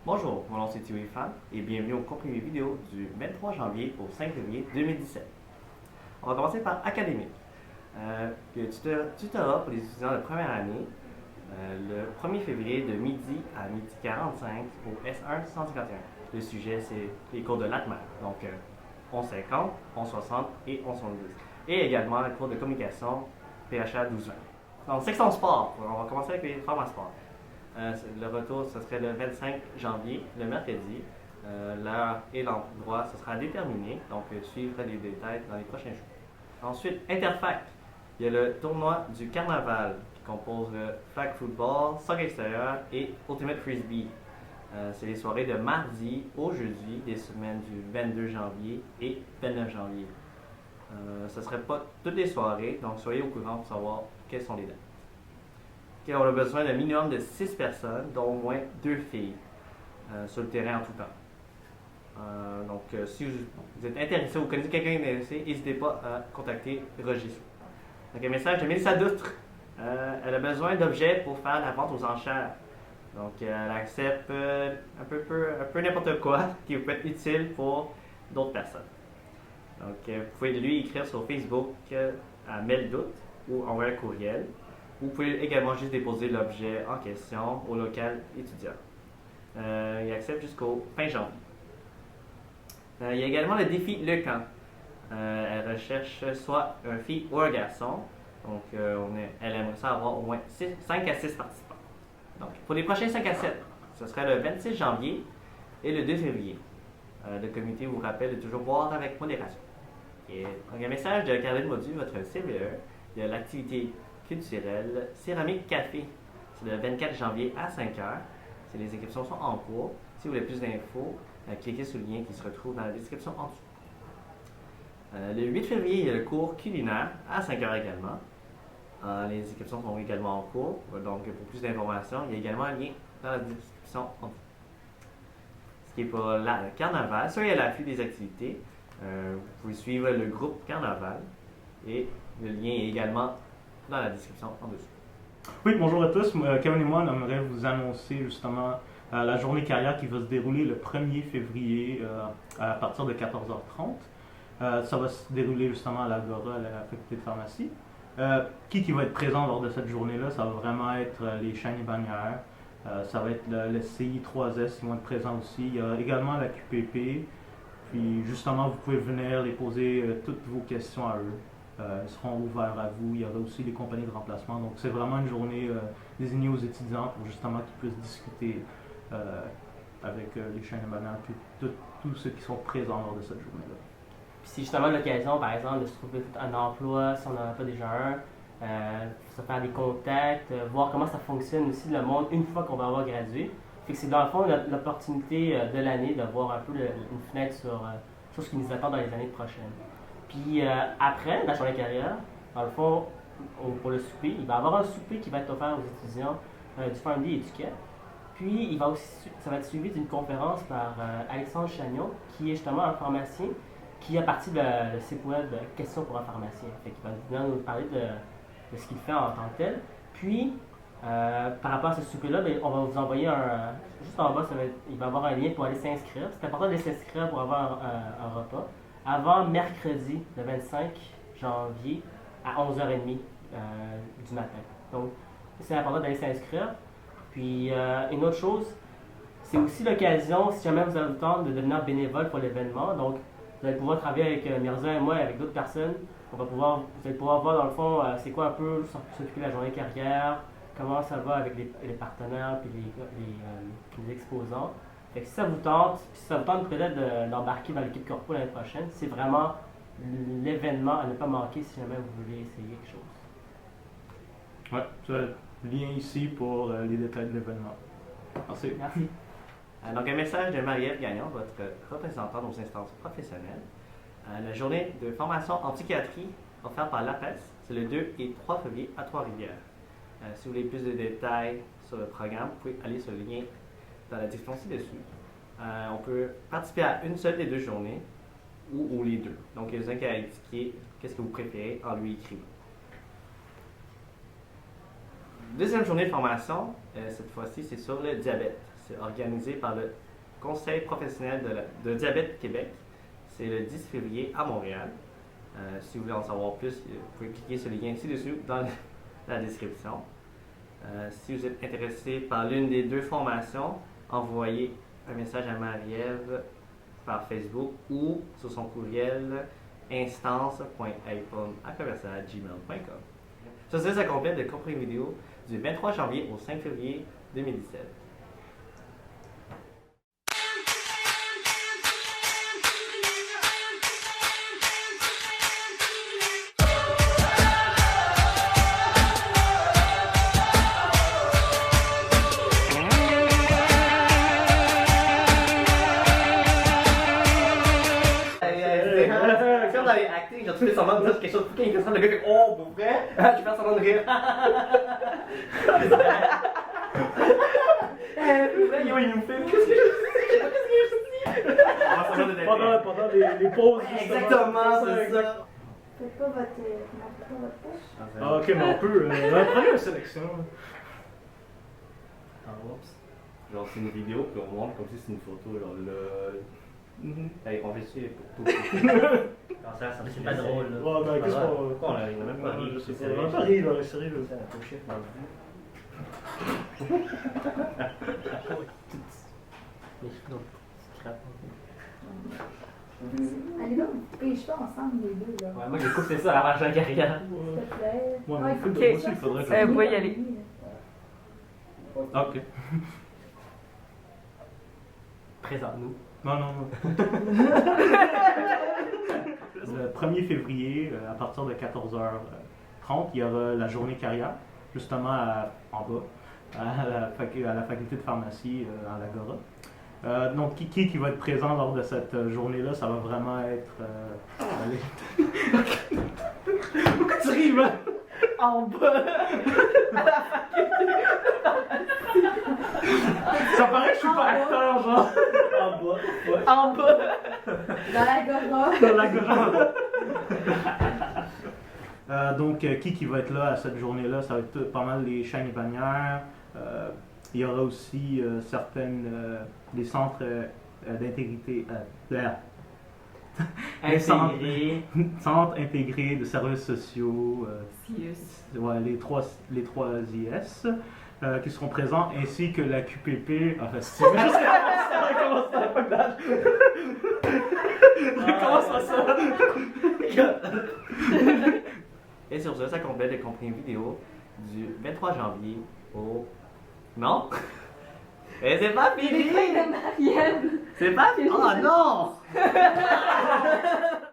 Bonjour, mon nom c'est Thierry Fan et bienvenue au comprimé vidéo du 23 janvier au 5 février 2017. On va commencer par académique. Le tutorat pour les étudiants de première année le 1er février de midi à midi 45 au S1 151. Le sujet c'est les cours de latmath, donc 1150, 1160 et 1170. Et également le cours de communication PHA 1220. Donc section sport, on va commencer avec les formats sport. Le retour, ce serait le 25 janvier, le mercredi. L'heure et l'endroit, ce sera déterminé, donc suivre les détails dans les prochains jours. Ensuite, Interfac. Il y a le tournoi du carnaval qui compose le flag football, soccer extérieur et Ultimate Frisbee. C'est les soirées de mardi au jeudi, des semaines du 22 janvier et 29 janvier. Ce ne serait pas toutes les soirées, donc soyez au courant pour savoir quelles sont les dates. On a besoin d'un minimum de 6 personnes, dont au moins 2 filles, sur le terrain en tout temps. Si vous êtes intéressé ou vous connaissez quelqu'un intéressé, n'hésitez pas à contacter Roger. Donc, un message de Mélissa Doutre. Elle a besoin d'objets pour faire la vente aux enchères. Donc, elle accepte un peu n'importe quoi qui peut être utile pour d'autres personnes. Donc, vous pouvez lui écrire sur Facebook à Mel Doute ou envoyer un courriel. Vous pouvez également juste déposer l'objet en question au local étudiant. Il accepte jusqu'au fin janvier. Il y a également le défi Le Camp. Elle recherche soit une fille ou un garçon. Donc, elle aimerait ça avoir au moins 5 à 6 participants. Donc, pour les prochains 5 à 7, ce serait le 26 janvier et le 2 février. Le comité vous rappelle de toujours boire avec modération. Donc, un message de Caroline Maudu, votre CVE. Il y a l'activité culturelle Céramique Café. C'est le 24 janvier à 5h. Les inscriptions sont en cours. Si vous voulez plus d'infos, cliquez sur le lien qui se retrouve dans la description en dessous. Le 8 février, il y a le cours culinaire à 5h également. Les inscriptions sont également en cours. Donc, pour plus d'informations, il y a également un lien dans la description en dessous. Ce qui est pour le carnaval, soyez à l'affût des activités. Vous pouvez suivre le groupe carnaval et le lien est également dans la description en dessous. Oui, bonjour à tous. Kevin et moi, on aimerait vous annoncer justement la journée carrière qui va se dérouler le 1er février à partir de 14h30. Ça va se dérouler justement à l'Agora, à la faculté de pharmacie. Qui va être présent lors de cette journée-là? Ça va vraiment être les chaînes et bannières. Ça va être le CI3S qui vont être présents aussi. Il y a également la QPP. Puis justement, vous pouvez venir les poser toutes vos questions à eux. Ils seront ouverts à vous. Il y aura aussi des compagnies de remplacement. Donc, c'est vraiment une journée désignée aux étudiants pour justement qu'ils puissent discuter avec les chaînes et bannières et tous ceux qui sont présents lors de cette journée-là. Puis c'est justement l'occasion, par exemple, de se trouver un emploi si on n'en a pas déjà un, se faire des contacts, voir comment ça fonctionne aussi le monde une fois qu'on va avoir gradué. Fait que c'est dans le fond l'opportunité de l'année de voir un peu une fenêtre sur ce qui nous attend dans les années prochaines. Puis après la journée carrière, dans le fond, pour le souper, il va y avoir un souper qui va être offert aux étudiants du PharmD et du QEP. Puis ça va être suivi d'une conférence par Alexandre Chagnon, qui est justement un pharmacien qui a parti de le site web Questions pour un pharmacien. Fait qu'il va venir nous parler de ce qu'il fait en tant que tel. Puis, par rapport à ce souper-là, on va vous envoyer juste en bas, il va y avoir un lien pour aller s'inscrire. C'est important de s'inscrire pour avoir un repas avant mercredi, le 25 janvier, à 11h30 du matin. Donc, c'est important d'aller s'inscrire. Puis, une autre chose, c'est aussi l'occasion, si jamais vous avez le temps, de devenir bénévole pour l'événement. Donc, vous allez pouvoir travailler avec Mirza et moi et avec d'autres personnes. Vous allez pouvoir voir dans le fond, c'est quoi un peu s'occuper de la journée carrière, comment ça va avec les partenaires et les exposants. Fait que si ça vous tente, peut-être d'embarquer dans l'équipe corpo l'année prochaine, c'est vraiment l'événement à ne pas manquer si jamais vous voulez essayer quelque chose. Ouais, tu as le lien ici pour les détails de l'événement. Merci. Merci. Donc, un message de Marie-Ève Gagnon, votre représentante aux instances professionnelles. La journée de formation en psychiatrie offerte par l'APES, c'est le 2 et 3 février à Trois-Rivières. Si vous voulez plus de détails sur le programme, vous pouvez aller sur le lien dans la description ci-dessus. On peut participer à une seule des deux journées ou les deux. Donc, il y a quelqu'un qui a indiqué qu'est-ce que vous préférez en lui écrivant. Deuxième journée de formation, cette fois-ci, c'est sur le diabète. C'est organisé par le Conseil professionnel de diabète Québec. C'est le 10 février à Montréal. Si vous voulez en savoir plus, vous pouvez cliquer sur le lien ci-dessus dans la description. Si vous êtes intéressé par l'une des deux formations, envoyez un message à Marie-Ève par Facebook ou sur son courriel instance.iphone@gmail.com. Ça complète le comprimé vidéo du 23 janvier au 5 février 2017. Comme dans les acting, genre tu fais semblant de dire quelque chose de fucking intéressant, le gars fait oh, pour vrai? Je vais faire semblant de rire. Yo, il nous filme. Qu'est-ce que je dis? Pendant les pauses. Exactement, c'est ça. Faites pas votre poche. Ah, ok, mais on peut. Prenez une sélection. Oups. Genre, c'est une vidéo, puis on montre comme si c'est une photo, genre là. Hey, on fait ça pour tout. C'est pas drôle, là. Ouais, ben, qu'est-ce qu'on. Pourquoi on a même pas ri? C'est vraiment pas rire, là, sérieux. Ça, la pochette dans le vue. Allez donc, pêche pas ensemble les deux là. Ouais, moi j'ai coupé ça avant la carrière. S'il te plaît. Ouais, Ah, mais il faut écoute, que moi tu aussi, il faudrait que fasses ça. vous pouvez y aller. Ok. Présente-nous. Non. Le 1er février, à partir de 14h30, il y aura la journée carrière, justement en bas, à la faculté de pharmacie à l'Agora. Donc, qui va être présent lors de cette journée-là, ça va vraiment être... Pourquoi tu ris, man? En bas. Ça paraît que je suis pas acteur, genre. En bas, ouais. En bas. Dans l'agora. Dans l'Agora. Donc, qui va être là à cette journée-là, ça va être pas mal les chaînes et bannières. Il y aura aussi des centres d'intégrité, les centres intégrés de services sociaux, ouais, les trois IS, qui seront présents, ainsi que la QPP. Enfin, si tu veux, je sais pas comment ça va pas d'âge. Comment ça sonne? Et sur ça complète le comprimé vidéo du 23 janvier au... Non? Et c'est pas fini! Les feuilles de Marielle. C'est pas fini! Oh non!